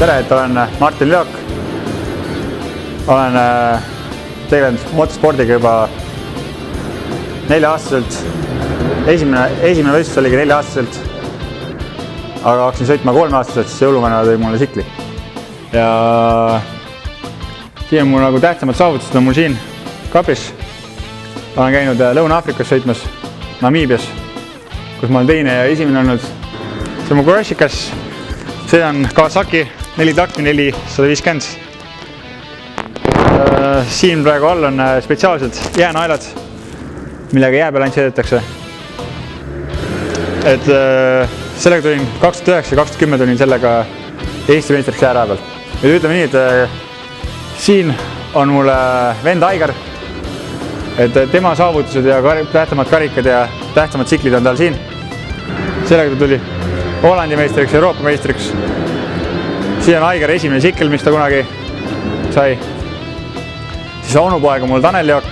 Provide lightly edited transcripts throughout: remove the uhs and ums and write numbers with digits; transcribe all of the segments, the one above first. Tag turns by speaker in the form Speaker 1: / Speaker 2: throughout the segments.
Speaker 1: tere, et olen Martin Leok. Olen tegelenud motospordiga juba 4-aastaselt. Esimene võistlus oligi 4-aastaselt. Aga hakkasin sõitma 3-aastaselt, siis jõuluvana tõi mulle sikli. Ja siin on mul nagu tähtsamad saavutused on mul siin kapis. Olen käinud Lõuna-Aafrikas sõitmas, Namiibias, kus ma olen teine ja esimene olnud. See on mu Kuroshikas. See on Kawasaki 4-takti 450. Siin praegu all on spetsiaalsed jäänaelad, millega jää peal ainult sõidetakse. Et sellega tulin 2009-2010 tulin sellega Eesti meistriks jääraja peal. Ja ütleme nii, et siin on mul vend Aigar. Et tema saavutused ja tähtsamad karikad ja tähtsamad tsiklid on tal siin. Sellega ta tuli Hollandi meistriks, Euroopa meistriks. Siin on Aigar esimene sikkel, mis ta kunagi sai. Siis onupoeg on mul Tanel Leok.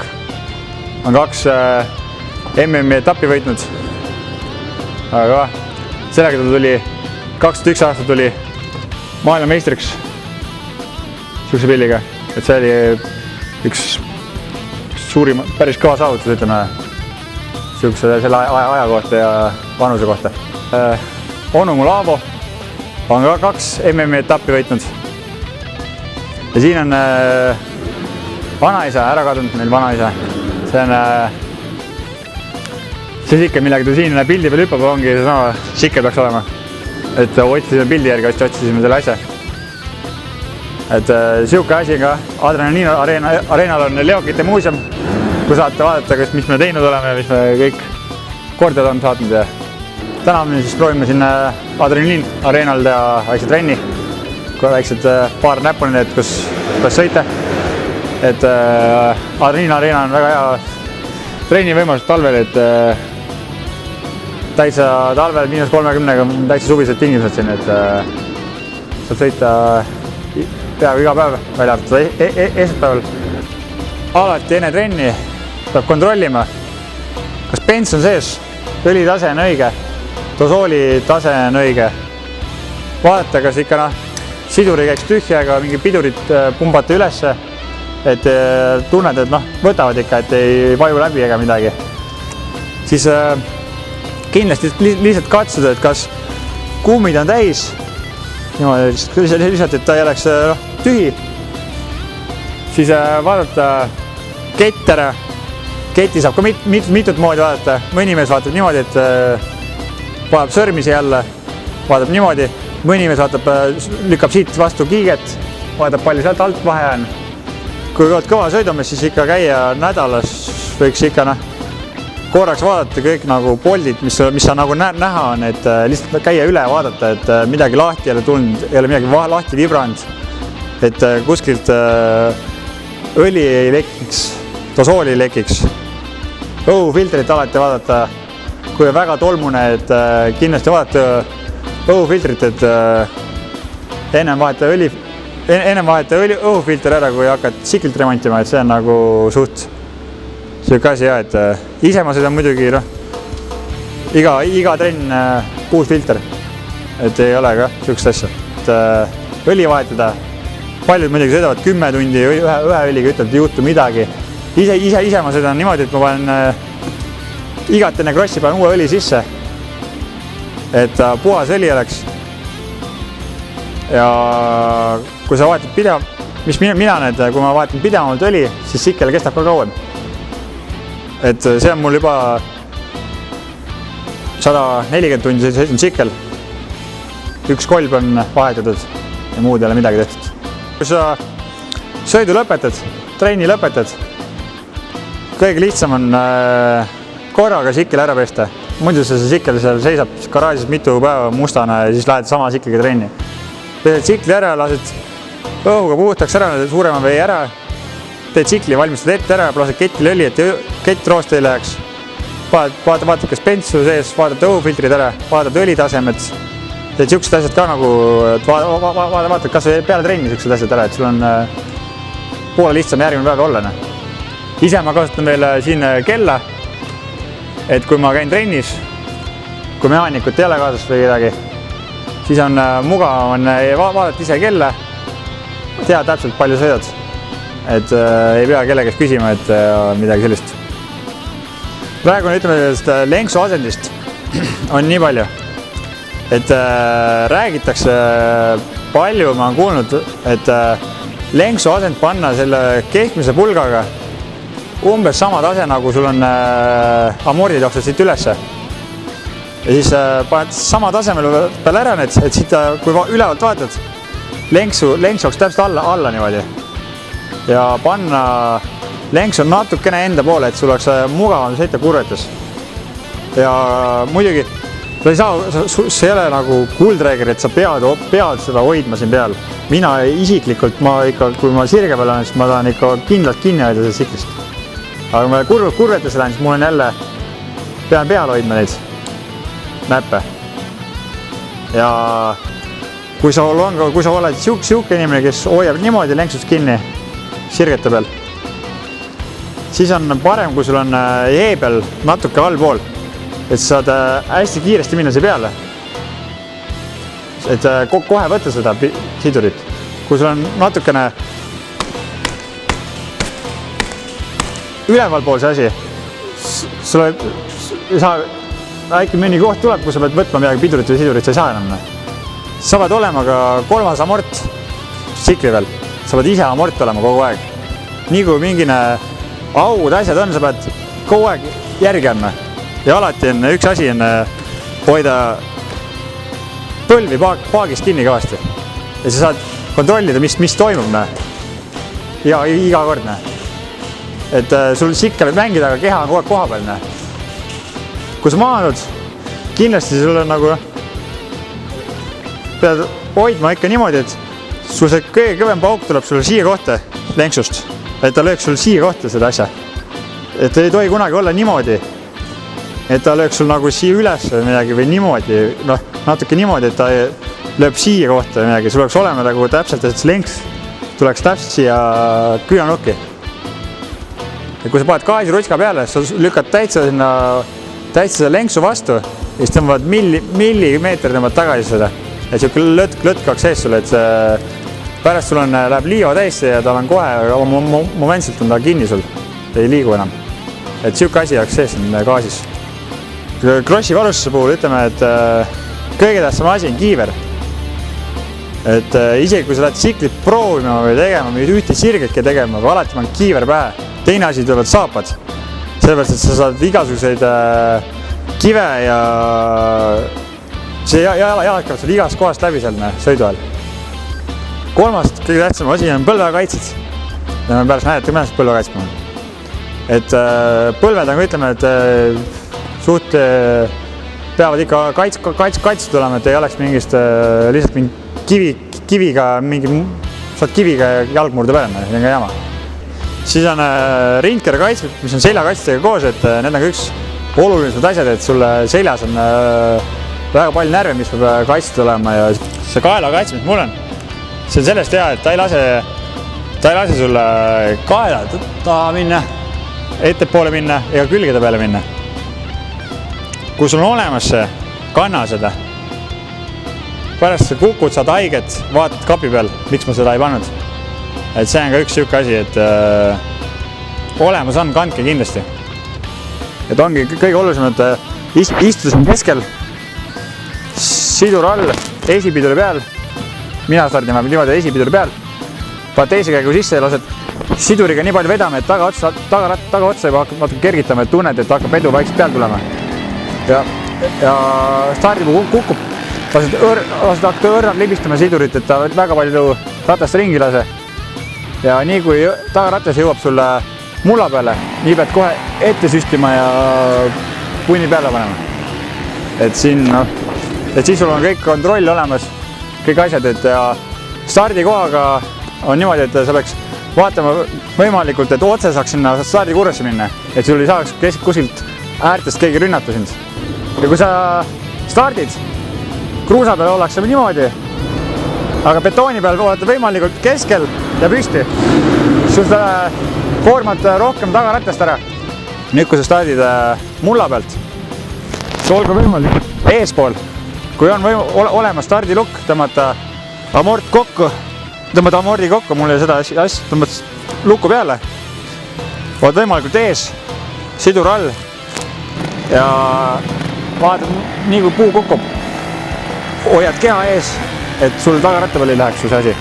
Speaker 1: On 2 MM-i etappi võitnud. Aga sellega ta tuli 21 aastat tuli maailma meistriks sihukese pilliga. Et see oli üks suurim, päris kõva saavutus, ütleme, selle aja kohta ja vanuse kohta. Onu mul Aavo on ka 2 MM-i etappi võitnud. Ja siin on vanaisa, ära kadunud meil vanaisa. See on see sikke, millega ta siin pildi peal hüppab, ongi seesama sikke peaks olema. Et otsisime pildi järgi, otsisime selle asja. Et sihuke asi ka Adrenaliin areenal on Leokite muuseum, kui saate vaadata, mis me teinud oleme ja mis me kõik kordad on saatnud. Ja täna me siis proovime siin Adrenaliin areenal teha väikse trenni, väiksed paar näpunid, et kus sõita. Et Adrenaliin areena on väga hea trenni võimalus talvel, et täitsa talvel -30-ga täitsa suvised tingimused siin, et saab sõita peaaegu iga päev välja arvatud esmaspäeval. Alati enne trenni peab kontrollima, kas bens on sees, õlitase on õige, dosooli tase on õige. Vaadata, kas ikka siduri käiks tühjaga, mingi pidurit pumbata ülesse, et tunned, et võtavad ikka, et ei vaju läbi ega midagi. Siis kindlasti lihtsalt katsuda, et kas kummid on täis, lihtsalt, et ta ei oleks tühi. Siis vaadata kett ära. Ketti saab ka mitut moodi vaadata. Mõni mees vaatab niimoodi, et vaatab sõrmisi jälle, vaatab niimoodi. Mõni mees vaatab, lükkab siit vastu kiiget, vaatab palju sealt alt vahe on. Kui oled kõva sõidumees, siis ikka käia nädalas võiks ikka korraks vaadata kõik poldid, mis sa näha on, et lihtsalt käia üle vaadata, et midagi lahti ei ole tulnud, ei ole midagi lahti vibranud, et kuskilt õli ei lekiks, dosooli ei lekiks. Õhufiltrit alati vaadata, kui on väga tolmune, et kindlasti vaadata õhufiltrit, et ennem vaheta õhufilter ära, kui hakkad siklilt remontima, et see on suht siuke asi ja, et ise ma sõidan muidugi iga trenn uus filter, et ei ole ka siukest asja. Et õli vahetada, paljud muidugi sõidavad 10 tundi ühe õliga, ütleb, et ei juhtu midagi. Ise ma sõidan niimoodi, et ma panen igat enne krossi panen uue õli sisse, et puhas õli oleks. Ja kui sa vahetad mis mina need, kui ma vahetan pidevamalt õli, siis sikkel kestab ka kauem. Et see on mul juba 140 tundi sõitnud sikkel. Üks kolb on vahetatud ja muud ei ole midagi tehtud. Kui sa sõidu lõpetad, trenni lõpetad, kõige lihtsam on korraga sikkel ära pesta. Muidu see sikkel seal seisab garaažis mitu päeva mustana ja siis lähed sama sikliga trenni. Pesed sikli ära, lased õhuga puhtaks ära, suurema vee ära, teed sikli, valmistad ette ära, lased ketile õli, et kett roost ei läheks. Vaatad, kas bentsu sees, vaatad õhufiltrid ära, vaatad õlitasemed. Teed siuksed asjad ka vaatad kas peale trenni siuksed asjad ära, et sul on poole lihtsam järgmine päev olla. Ise ma kasutan veel siin kella, et kui ma käin trennis, kui mehaanikut ei ole kaasas või midagi, siis on mugav on vaadata ise kella, tead täpselt palju sõidad, et ei pea kelle käest küsima, et midagi sellist. Praegu on ütleme lenksu asendist on nii palju, et räägitakse palju, ma olen kuulnud, et lenksu asend panna selle keskmise pulgaga umbes sama tase, nagu sul on amordid jooksed siit ülesse. Ja siis paned sama tasemel peal ära, et siit, kui ülevalt vaatad, lenks jooks täpselt alla niimoodi. Ja panna lenksu natukene enda poole, et sul oleks mugavam sõita kurvetes. Ja muidugi, see ei ole nagu kuldreeger, et sa pead seda hoidma siin peal. Mina isiklikult, kui ma sirge peal olen, siis ma tahan ikka kindlalt kinni hoida seda siklist. Aga kui ma kurvetes lähen, siis mul on jälle, pean peal hoidma neid näppe. Ja kui sa oled siuke inimene, kes hoiab niimoodi lenksust kinni sirgete peal, siis on parem, kui sul on heebel natuke allpool, et saad hästi kiiresti minna see peale. Et kohe võtta seda sidurit. Kui sul on natukene ülevalpool see asi, sul ei saa äkki mõni koht tuleb, kui sa pead võtma midagi pidurit või sidurit, sa ei saa enam. Sa pead olema ka 3. amort tsikli veel. Sa pead ise amort olema kogu aeg. Nii kui mingine augud asjad on, sa pead kogu aeg järgi andma. Ja alati on üks asi on hoida põlvi paagist kinni kõvasti. Ja sa saad kontrollida, mis toimub. Ja iga kord. Et sul sikka võib mängida, aga keha on kogu aeg koha peal. Kui sa maanud, kindlasti sul on nagu, pead hoidma ikka niimoodi, et sul see kõige kõvem pauk tuleb sulle siia kohta lenksust, et ta lööks sul siia kohta seda asja. Et ei tohi kunagi olla niimoodi, et ta lööks sul nagu siia üles või midagi või niimoodi, natuke niimoodi, et ta lööb siia kohta või midagi. Sul oleks olema nagu täpselt, et lenks tuleks täpselt siia küünanukki. Ja kui sa paned gaasirutka peale, sa lükkad täitsa seda lenksu vastu ja siis tõmbavad millimeeter tõmbavad tagasi seda. Et siuke lõtk kaks sees sulle, et pärast sul läheb liiva täisse ja tal on kohe momentselt on ta kinni sul. Ei liigu enam. Et siuke asi jääks sees gaasis. Krossi varustuse puhul ütleme, et kõige tähtsam asi on kiiver. Et isegi kui sa lähed tsiklit proovima või tegema või ühte sirgetki tegema, aga alati on kiiver pähe. Teine asi tulevad saapad. Sellepärast, et sa saad igasuguseid kive ja see jalad käivad sul igast kohast läbi seal sõidu ajal. Kolmast kõige tähtsam asi on põlvekaitsid. Ja me pärast näidata, kuidas põlvekaitsid on. Et põlved on, ütleme, et suht peavad ikka kaitstud olema, et ei oleks mingist lihtsalt mingi kiviga, saad kiviga jalgmurde peale, see on ka jama. Siis on rindkera kaitsmed, mis on seljakaitstega koos, et need on ka üks olulisemad asjad, et sulle seljas on väga palju närve, mis peab kaitstud olema ja see kaela kaitsme, mis mul on, see on sellest hea, et ta ei lase sulle kaela taha minna, ettepoole minna ega külgede peale minna. Kui sul on olemas see, kanna seda. Pärast kukud, saad haiget, vaatad kapi peal, miks ma seda ei pannud. Et see on ka üks siuke asi, et olemas on, kandke kindlasti. Et ongi kõige olulisem, et istudes on keskel, sidur all, esipiduri peal, mina stardin niimoodi esipiduri peal, paned teise käigu sisse ja lased siduriga nii palju vedama, et tagaotsa juba hakkab natuke kergitama, et tunned, et hakkab edu vaikselt peal tulema. Ja stardibu kukub, lased hakka õrnalt libistama sidurit, et ta väga palju ratast ringi lase. Ja nii kui tagaratas jõuab sulle mulla peale, nii pead kohe ette süstima ja punni peale panema. Et siin, et siis sul on kõik kontroll olemas, kõik asjad, et stardikohaga on niimoodi, et sa peaks vaatama võimalikult, et otse saaks sinna stardikurvesse minna, et sul ei saaks kuskilt äärtest keegi rünnata sind. Ja kui sa stardid, kruusa peal ollakse niimoodi, aga betooni peal olete võimalikult keskel ja püsti, sul seda koormad rohkem tagarattast ära. Nüüd, kui sa stardid mulla pealt, olgu võimalik eespool, kui on olemas stardilukk, tõmmata amort kokku, tõmmata amordi kokku, mul ei seda asja, tõmmata lukku peale. Oled võimalikult ees, sidur all ja vaatad, nii kui puu kukub, hoiad keha ees, et sul tagaratta peal ei läheks su see asi.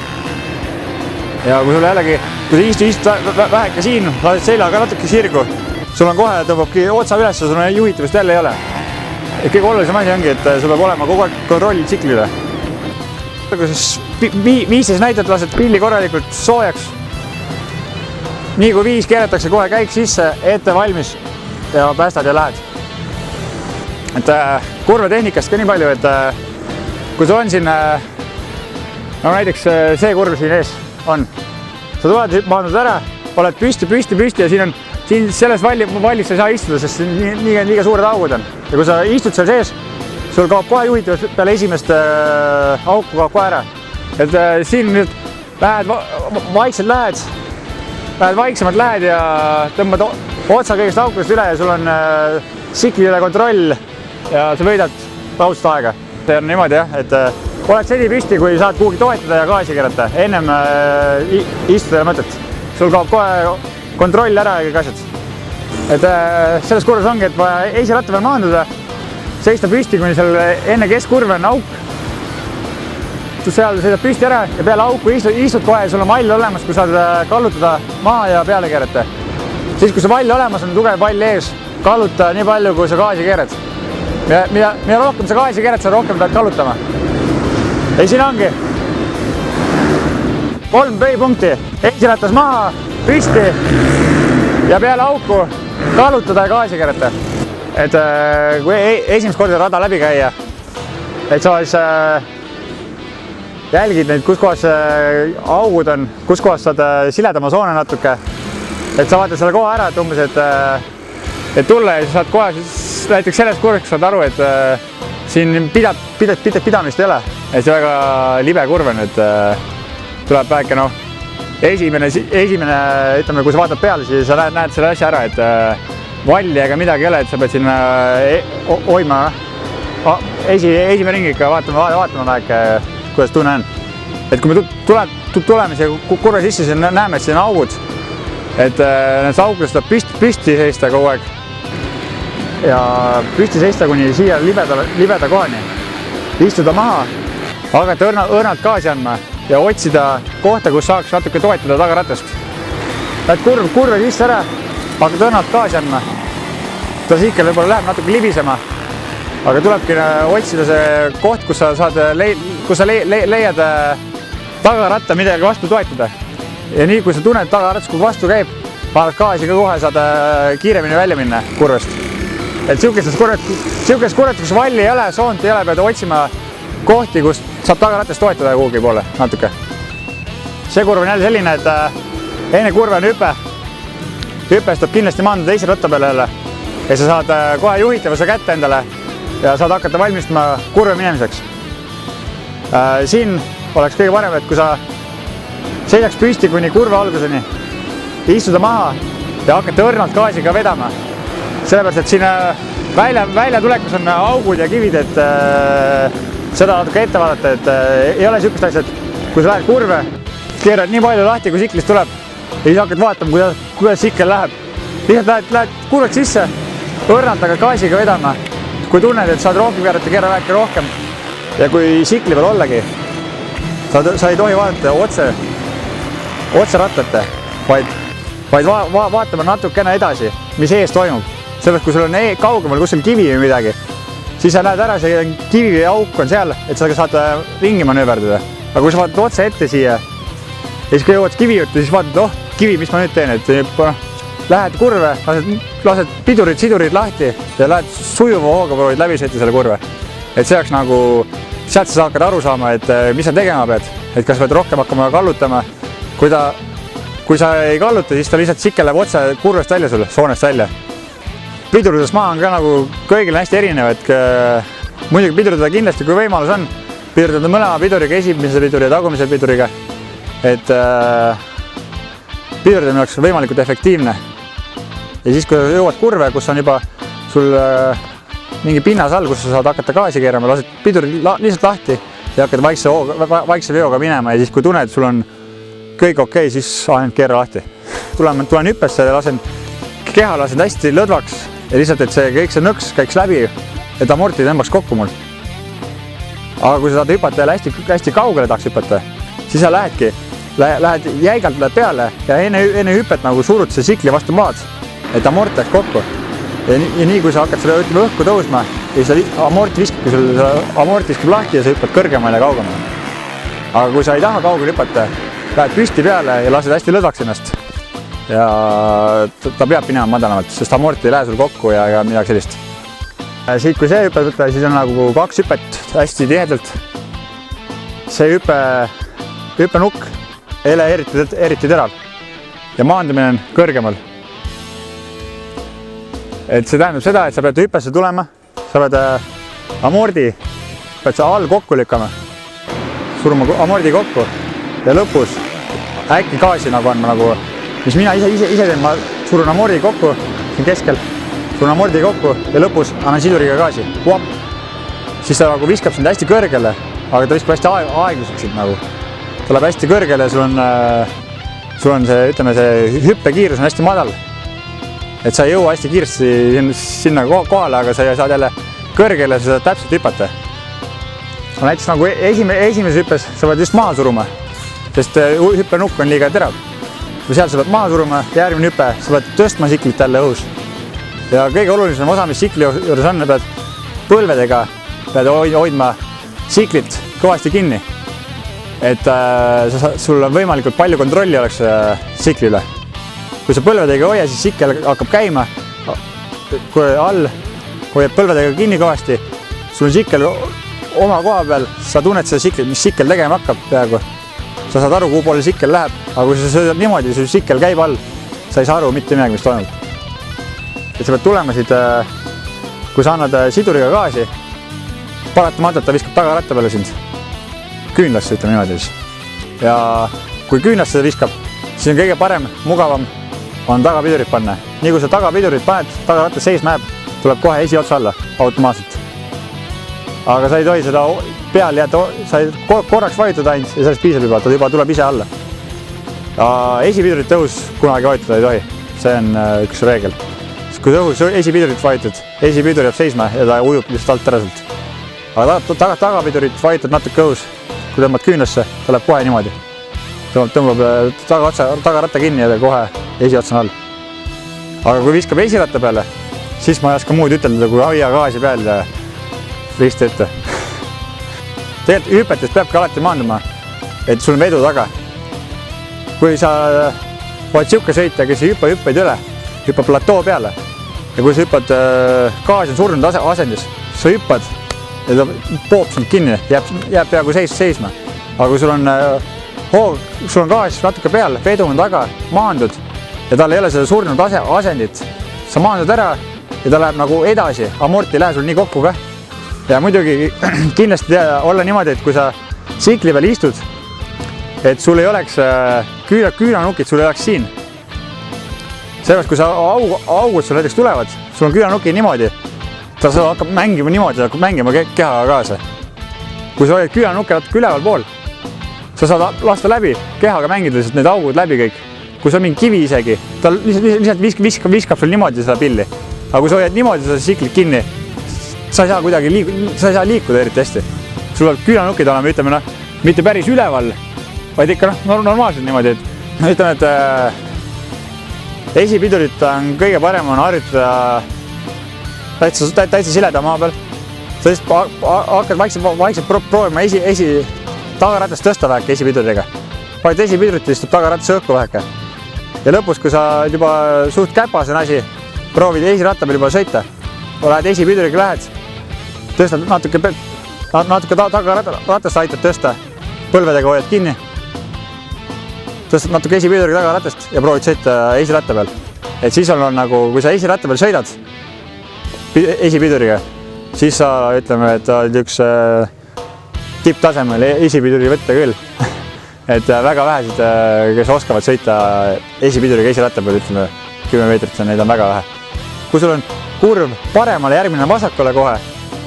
Speaker 1: Ja kui sul jällegi, kui sa istud väheke siin, lased seljaga natuke sirgu, sul on kohe, tõmbabki otsa üles ja sul on juhitavust jälle ei ole. Kõige olulisem asi ongi, et sul peab olema kogu aeg kontroll tsiklile. Kui siis 15 näidet lased pilli korralikult soojaks, nii kui 5 keeletakse kohe käik sisse, ette valmis ja päästad ja lähed. Et kurvetehnikast ka nii palju, et kui sul on siin, no näiteks see kurv siin ees on, sa tuled, maandud ära, oled püsti ja siin selles vallis sa ei saa istuda, sest liiga suured augud on. Ja kui sa istud seal sees, sul kaob kohe juhitavus peale esimest auku kaob kohe ära. Et siin nüüd lähed vaiksemalt lähed ja tõmbad otsa kõigest aukudest üle ja sul on siklile kontroll ja sa võidad raudselt aega. See on niimoodi jah, et oled sedi püsti, kui saad kuhugi toetada ja gaasi keerata. Ennem istuda ja mõtet. Sul kaob kohe kontroll ära ja kõik asjad. Et selles kurvas ongi, et vaja esiratta peal maanduda, seista püsti, kuni seal enne keskkurve on auk. Seal sõidad püsti ära ja peale auku istud kohe, sul on vall olemas, kui saad kallutada maha ja peale keerata. Siis, kui see vall olemas on, tugev vall ees, kalluta nii palju, kui sa gaasi keerad. Mida rohkem sa gaasi keerad, seda rohkem pead kallutama. Ja siin ongi 3 pöipunkti. Esiratas maha, püsti ja peale auku kallutada ja gaasi keerata. Et kui esimest korda rada läbi käia, et sa siis jälgid neid, kus kohas augud on, kus kohas saad siledama soone natuke. Et sa vaatad selle koha ära, et umbes, et tulla ja saad kohe näiteks selles kurvas saad aru, et siin pidamist ei ole. Et see väga libe kurv on, et tuleb väike esimene, ütleme, kui sa vaatad peale, siis sa näed selle asja ära, et valli ega midagi ei ole, et sa pead sinna hoidma esimene ringi ikka vaatama väike, kuidas tunne on. Et kui me tuleme siia kurve sisse, siis näeme, et siin on augud. Et need augudest tuleb püsti seista kogu aeg. Ja püsti seista kuni siia libeda kohani. Istuda maha, hakata õrnalt gaasi andma ja otsida kohta, kus saaks natuke toetada tagaratast. Lähed kurve sisse ära, hakata õrnalt gaasi andma. Ta siikel võib-olla läheb natuke libisema, aga tulebki otsida see koht, kus sa leiad tagaratta midagi vastu toetada. Ja nii, kui sa tunned tagaratas, kui vastu käib, vaadad gaasi ka kohe, saad kiiremini välja minna kurvest. Et siukestes kurvet, kus valli ei ole, soont ei ole, pead otsima kohti, kus saab tagaratast toetada kuhugi poole natuke. See kurv on jälle selline, et enne kurve on hüpe. Hüpest tuleb kindlasti maanduda teise ratta peale jälle. Ja sa saad kohe juhitavuse kätte endale ja saad hakata valmistama kurve minemiseks. Siin oleks kõige parem, et kui sa seisaks püsti kuni kurve alguseni, istuda maha ja hakata õrnalt gaasiga vedama. Sellepärast, et siin välja tulekus on augud ja kivid, et seda natuke ette vaadata, et ei ole siukest asja, et kui sa lähed kurve, keerad nii palju lahti, kui siklist tuleb ja siis hakkad vaatama, kuidas sikkel läheb. Lihtsalt lähed kurveks sisse, õrnalt aga gaasiga vedama. Kui tunned, et saad rohkem keerata, keera väike rohkem. Ja kui sikli peal ollagi, sa ei tohi vaadata otse rattate, vaid vaatama natukene edasi, mis ees toimub. Sellest, kui sul on kaugemal kuskil kivi või midagi, siis sa näed ära, see kivi või auk on seal, et sa saad ringi manööverdada. Aga kui sa vaatad otse ette siia, ja siis kui jõuad kivi juurde, siis vaatad, kivi, mis ma nüüd teen, et lähed kurve, lased sidurid lahti ja lähed sujuva hooga proovid läbi sõita selle kurve. Et see oleks nagu, sealt sa hakkad aru saama, et mis sa tegema pead, et kas pead rohkem hakkama kallutama. Kui sa ei kalluta, siis ta lihtsalt sikkel läheb otse kurvest välja sulle, soonest välja. Pidurdades maa on ka nagu kõigil hästi erinev, et muidugi pidurdada kindlasti, kui võimalus on, pidurdada mõlema piduriga, esimese piduri ja tagumise piduriga, et pidurdamine oleks võimalikult efektiivne. Ja siis, kui jõuad kurve, kus on juba sul mingi pinnas all, kus sa saad hakata gaasi keerama, lased piduri lihtsalt lahti ja hakkad vaikse veoga minema ja siis kui tunned, sul on kõik okei, siis ainult keera lahti. Tulen hüppesse ja keha lasen hästi lõdvaks ja lihtsalt, et kõik see nõks käiks läbi, et amorti tõmbaks kokku mul. Aga kui sa saad hüpata ja hästi kaugele tahaks hüpata, siis sa lähed jäigalt peale ja enne hüpet nagu surud see sikli vastu maad, et amort läks kokku. Ja nii kui sa hakkad selle õhku tõusma, ja amort viskab lahti ja sa hüppad kõrgemale ja kaugemale. Aga kui sa ei taha kaugele hüpata, lähed püsti peale ja lased hästi lõdvaks ennast. Ja ta peab minema madalamalt, sest amort ei lähe sul kokku ja midagi sellist. Siit kui see hüpped võtta, siis on nagu 2 hüpet hästi tihedalt. See hüppenukk ei ole eriti terav ja maandumine on kõrgemal. Et see tähendab seda, et sa pead hüppesse tulema, sa pead amordi all kokku lükkama, suruma amordi kokku ja lõpus äkki gaasi nagu andma, mis mina ise teen, ma surun amordi kokku siin keskel, surun amordi kokku ja lõpus annan siduriga gaasi. Siis ta nagu viskab sind hästi kõrgele, aga ta viskab hästi aeglaselt sind nagu. Ta läheb hästi kõrgele, sul on see, ütleme, see hüppekiirus on hästi madal. Et sa ei jõua hästi kiiresti sinna kohale, aga sa saad jälle kõrgele, sa saad täpselt hüpata. Näiteks nagu esimeses hüppes sa pead just maha suruma, sest hüppenukk on liiga terav. Või seal sa pead maha suruma, järgmine hüpe, sa pead tõstma siklit jälle õhus. Ja kõige olulisem osa, mis sikli juures on, pead põlvedega hoidma siklit kõvasti kinni. Et sul on võimalikult palju kontrolli oleks sikli üle. Kui sa põlvedega hoia, siis sikkel hakkab käima, kui all hoiad põlvedega kinni kõvasti, sul on sikkel oma koha peal, sa tunned seda siklit, mis sikkel tegema hakkab peaaegu. Sa saad aru, kuhu poole sikkel läheb, aga kui sa söödad niimoodi, sul sikkel käib all, sa ei saa aru mitte midagi, mis toimub. Et sa pead tulema siit, kui sa annad siduriga gaasi, paratamatult ta viskab tagaratta peale sind, küünlasse, ütleme niimoodi siis. Ja kui küünlasse ta viskab, siis on kõige parem, mugavam on tagapidurit panna. Nii kui sa tagapidurit paned, tagarattas seisma jääb, tuleb kohe esiotsa alla automaatselt. Aga sa ei tohi seda peal jätta, sa ei korraks vajutada ainult ja sellest piisab juba, ta juba tuleb ise alla. Esipidurit õhus kunagi vajutada ei tohi, see on üks reegel. Kui õhus esipidurit vajutad, esipidur jääb seisma ja ta ujub lihtsalt alt ära sealt. Aga tagapidurit vajutad natuke õhus, kui tõmbad küünlasse, ta läheb kohe niimoodi. Tõmbab tagaratta kinni ja kohe esiotsa on all. Aga kui viskab esiratta peale, siis ma ei oska muud ütelda, kui hoia gaasi peal ja risti ette. Tegelikult hüpetes peabki alati maanduma, et sul on vedu taga. Kui sa oled siuke sõitja, kes ei hüppa hüppeid üle, hüppab platoo peale ja kui sa hüppad gaas on surnud asendis, sa hüppad ja ta poob sind kinni, jääb peaaegu seisma. Aga kui sul on gaas natuke peal, vedu on taga, maandud ja tal ei ole seda surnud asendit. Sa maandud ära ja ta läheb nagu edasi, amort ei lähe sul nii kokku ka. Ja muidugi kindlasti olla niimoodi, et kui sa sikli peal istud, et sul ei oleks küünanukid, sul ei oleks siin. Sellepärast, kui sa augud sul näiteks tulevad, sul on küünanukid niimoodi, ta hakkab mängima niimoodi, ta hakkab mängima kehaga kaasa. Kui sa hoiad küünanukki natuke üleval pool, sa saad lasta läbi, kehaga mängida lihtsalt need augud läbi kõik. Kui sa mingi kivi isegi, ta lihtsalt viskab sul niimoodi seda pilli. Aga kui sa hoiad niimoodi seda siklit kinni, sa ei saa liikuda eriti hästi. Sul peab küünanukid olema, ütleme, mitte päris üleval, vaid ikka normaalselt niimoodi, et ütleme, et esipidurit on kõige parem on harjutada täitsa sileda maa peal. Sa hakkad vaikselt proovima tagaratast tõsta väheke esipiduriga. Vaid esipidurit istub tagaratas õhku väheke. Ja lõpus, kui sa juba suht käpas on asi, proovid esiratta peal juba sõita. Lähed esipiduriga lähed, tõstad natuke tagaratast aitad tõsta, põlvedega hoiad kinni. Tõstad natuke esipiduriga tagaratast ja proovid sõita esiratta peal. Et siis on nagu, kui sa esiratta peal sõidad esipiduriga, siis sa ütleme, et oled üks tipptasemel esipiduri võtta küll. Et väga vähesed, kes oskavad sõita esipiduriga esiratta peal, ütleme 10 meetrit, neid on väga vähe. kurv paremale, järgmine vasakule kohe.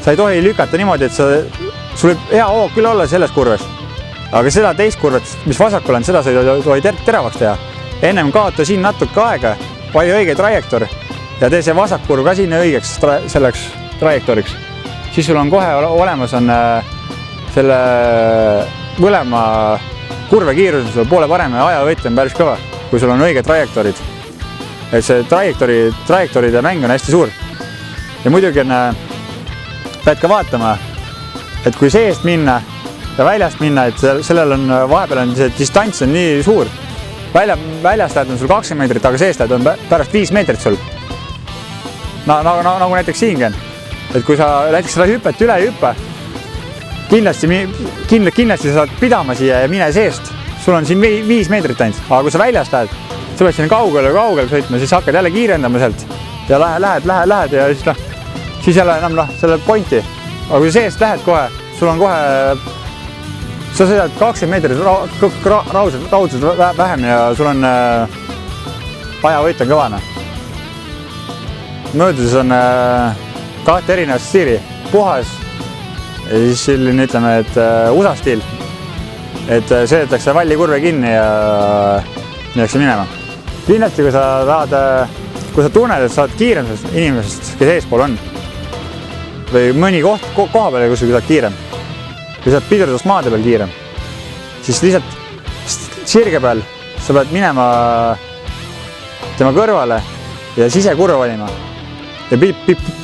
Speaker 1: Sa ei tohi lükata niimoodi, et sul võib hea hoog küll olla selles kurves. Aga seda teist kurvet, mis vasakul on, seda sa ei tohi teravaks teha. Ennem kaota siin natuke aega, vali õige trajektoor ja tee see vasakkurv ka sinna õigeks selleks trajektooriks. Siis sul on kohe olemas on selle mõlema kurve kiirus poole parem ja ajavõit on päris kõva, kui sul on õige trajektoorid. Et see trajektooride mäng on hästi suur. Ja muidugi pead ka vaatama, et kui seest minna ja väljast minna, et sellel on vahepeal on see distants on nii suur. Väljast lähed on sul 20 meetrit, aga seest lähed on pärast 5 meetrit sul. Nagu näiteks siingi on. Et kui sa näiteks seda hüpet üle ei hüppe, kindlasti sa saad pidama siia ja mine seest. Sul on siin 5 meetrit ainult, aga kui sa väljast lähed, sa pead siin kaugele sõitma, siis hakkad jälle kiirendama sealt ja lähed ja siis jälle enam selle pointi. Aga kui seest lähed kohe, sul on kohe, sa sõidad 20 meetrit raudselt vähem ja sul on ajavõit on kõvana. Mööduses on 2 erinevat stiili, puhas ja siis selline ütleme, et USA stiil. Et sõidetakse valli kurve kinni ja minnakse minema. Kindlasti, kui sa tunned, et sa oled kiirem inimesest, kes eespool on, või mõni koha peal, kus sa oled kiirem, kui sa oled pidurdust maade peal kiirem, siis lihtsalt sirge peal sa pead minema tema kõrvale ja sisekurva valima ja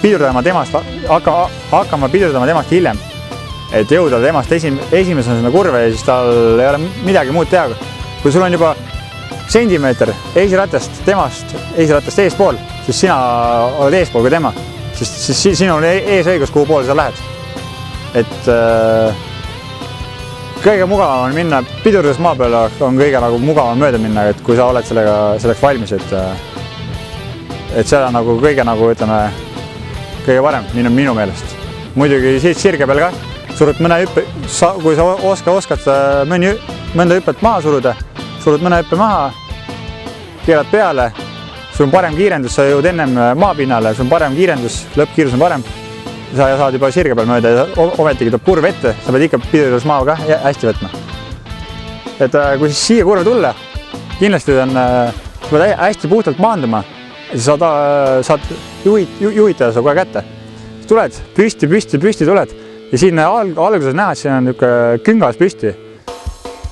Speaker 1: pidurdama temast, hakkama pidurdama temast hiljem, et jõuda temast esimesena kurve ja siis tal ei ole midagi muud teha. Kui sul on juba sentimeeter eesratast eespool, siis sina oled eespool kui tema, siis sinu on eesõigus, kuhu poole sa lähed. Et kõige mugavam on minna, pidurdus maa peal on kõige mugavam mööda minna, et kui sa oled selleks valmis, et see on kõige, ütleme, kõige parem minu meelest. Muidugi siit sirge peal ka, surud mõne hüppe, kui sa oskad mõnda hüppet maha suruda, surud mõne hüppe maha, keerad peale, sul on parem kiirendus, sa jõud ennem maapinnale, sul on parem kiirendus, lõppkiirus on parem, sa saad juba sirge peal mööda ja ometigi tuleb kurv ette, sa pead ikka pidurdus maa ka hästi võtma. Et kui siis siia kurve tulla, kindlasti sa pead hästi puhtalt maanduma, siis saad juhitada seda kohe kätte. Tuled, püsti tuled ja siin alguses näed, siin on küngas püsti.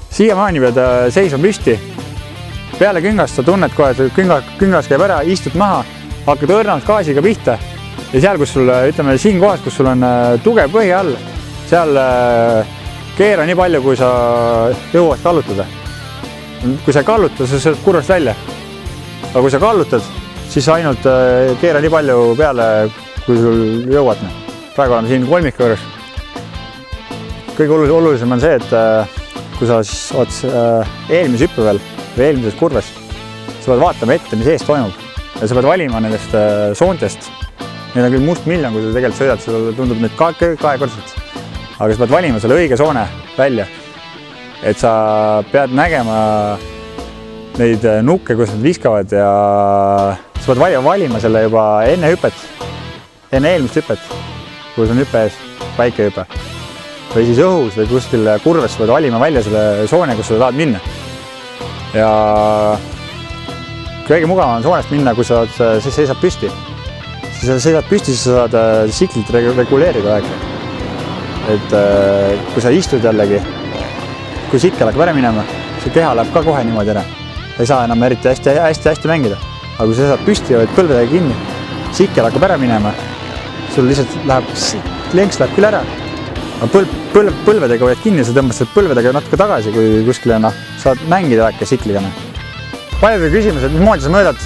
Speaker 1: Siiamaani pead seisma püsti. Peale küngast sa tunned kohe, et küngas käib ära, istud maha, hakkad õrnalt gaasiga pihta ja seal, kus sul, ütleme, siin kohas, kus sul on tugev põhi all, seal keera nii palju, kui sa jõuad kallutada. Kui sa kallutad, sa sõidad kurvast välja. Aga kui sa kallutad, siis ainult keera nii palju peale, kui sul jõuad. Praegu oleme siin kolmika juures. Kõige olulisem on see, et kui sa oled eelmise hüppe veel või eelmises kurves, sa pead vaatama ette, mis eest toimub. Ja sa pead valima nendest soontest. Need on küll must miljon, kui sa tegelikult sõidad, sulle tundub neid kahekordselt. Aga sa pead valima selle õige soone välja. Et sa pead nägema neid nukke, kus nad viskavad ja sa pead valima selle juba enne hüpet, enne eelmist hüpet, kui on hüpe ees, väike hüpe. Või siis õhus või kuskil kurves sa pead valima välja selle soone, kus sa tahad minna. Ja kõige mugavam on soonest minna, kui sa seisad püsti. Siis sa seisad püsti, siis sa saad siklit reguleerida aeg. Et kui sa istud jällegi, kui sikkel hakkab ära minema, see keha läheb ka kohe niimoodi ära. Ei saa enam eriti hästi mängida. Aga kui sa seisad püsti ja võid põlvedega kinni, sikkel hakkab ära minema, sul lihtsalt läheb, lenks läheb küll ära. Põlvedega võid kinni, sa tõmbad põlvedega natuke tagasi, kui kuskile saad mängida väike sikliga. Paljud küsimused, mismoodi sa mõõdad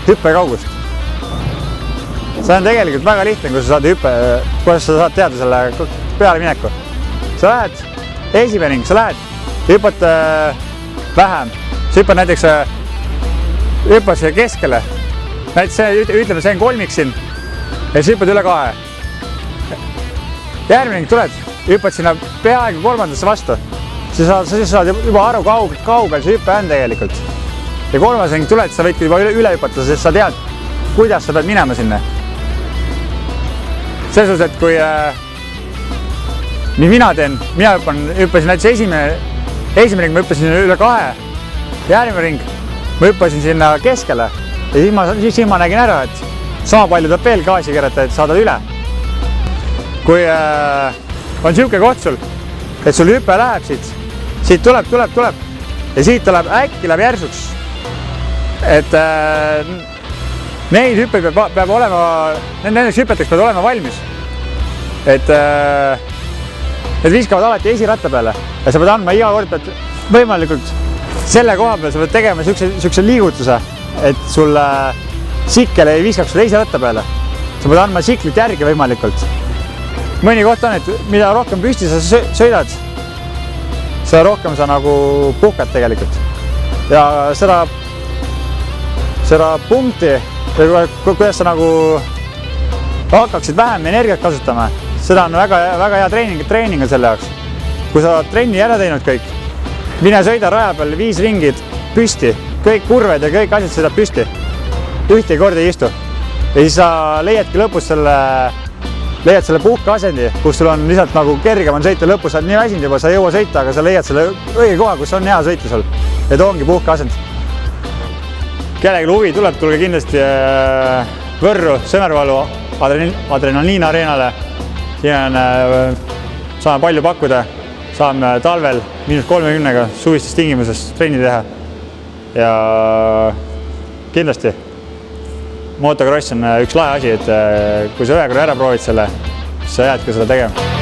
Speaker 1: hüppe kaugust. See on tegelikult väga lihtne, kui sa saad kuidas sa saad teada selle peale mineku. Sa lähed esimene, sa lähed, hüppad vähem. Sa hüppad näiteks hüppad siia keskele. Näiteks ütleme, see on kolmik siin ja siis hüppad üle 2. Järgmine tuled, hüppad sinna peaaegu kolmandasse vastu. Siis saad juba aru kaugel see hüppe on tegelikult. Ja kolmas tuled, sa võidki juba üle hüpata, sest sa tead, kuidas sa pead minema sinna. selles suhtes, et kui mis mina teen, mina hüppasin näiteks esimene ring, ma hüppasin üle 2 järgmine ring, ma hüppasin sinna keskele ja siis ma nägin ära, et sama palju tuleb veel gaasi keerata, et saada üle. Kui on siuke koht sul, et sul hüpe läheb siit tuleb ja siit tuleb äkki läheb järsuks. Et neid hüppeid peab olema, nendeks hüpeteks peab olema valmis. Et need viskavad alati esiratta peale ja sa pead andma iga kord, et võimalikult selle koha peal sa pead tegema siukse liigutuse, et sul sikkel ei viskaks sulle esiratta peale. Sa pead andma siklit järgi võimalikult. Mõni koht on, et mida rohkem püsti sa sõidad, seda rohkem sa nagu puhkad tegelikult. Ja seda punkti, kuidas sa nagu hakkaksid vähem energiat kasutama, seda on väga hea treening selle jaoks. Kui sa trenni ära teinud kõik, mine sõida raja peal 5 ringid püsti, kõik kurved ja kõik asjad sõidab püsti. Ühtegi kord ei istu. Ja siis sa leiadki lõpus leiad selle puhkeasendi, kus sul on lihtsalt nagu kergem on sõita, lõpus sa oled nii väsinud juba, sa ei jõua sõita, aga sa leiad selle õige koha, kus on hea sõita sul. Ja too ongi puhkeasend. Kellegi huvi tuleb, tulge kindlasti Võrru, Sõmervalu Adrenaliin Areenale. Siin saame palju pakkuda, saame talvel -30-ga suvistes tingimuses trenni teha. Ja kindlasti motocross on üks lahe asi, et kui sa ühe korra ära proovid selle, siis sa jäädki seda tegema.